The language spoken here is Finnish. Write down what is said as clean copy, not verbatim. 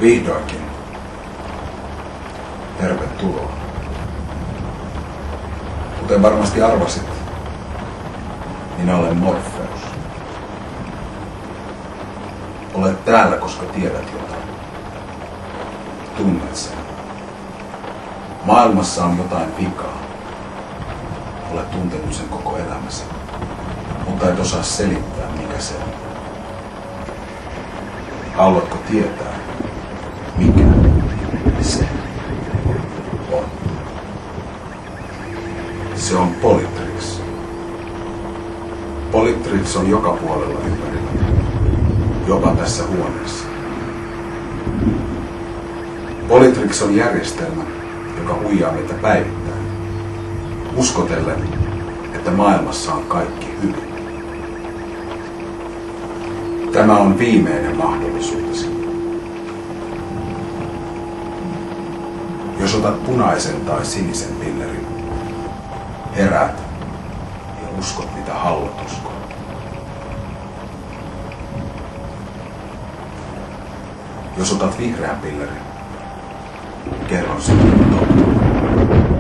Vihdoinkin. Tervetuloa. Kuten varmasti arvasit, minä olen Morpheus. Olet täällä, koska tiedät jotain. Tunnet sen. Maailmassa on jotain vikaa. Olet tuntenut sen koko elämäsi, mutta et osaa selittää, mikä se on. Haluatko tietää, mikä se on? Se on Polytrix. Polytrix on joka puolella ympärillä, jopa tässä huoneessa. Polytrix on järjestelmä, joka huijaa meitä päivittäin, uskotellen, että maailmassa on kaikki hyvin. Tämä on viimeinen mahdollisuutesi. Jos otat punaisen tai sinisen pillerin, heräät ja uskot, mitä haluat uskoa. Jos otat vihreän pillerin, kerron sinulle totta.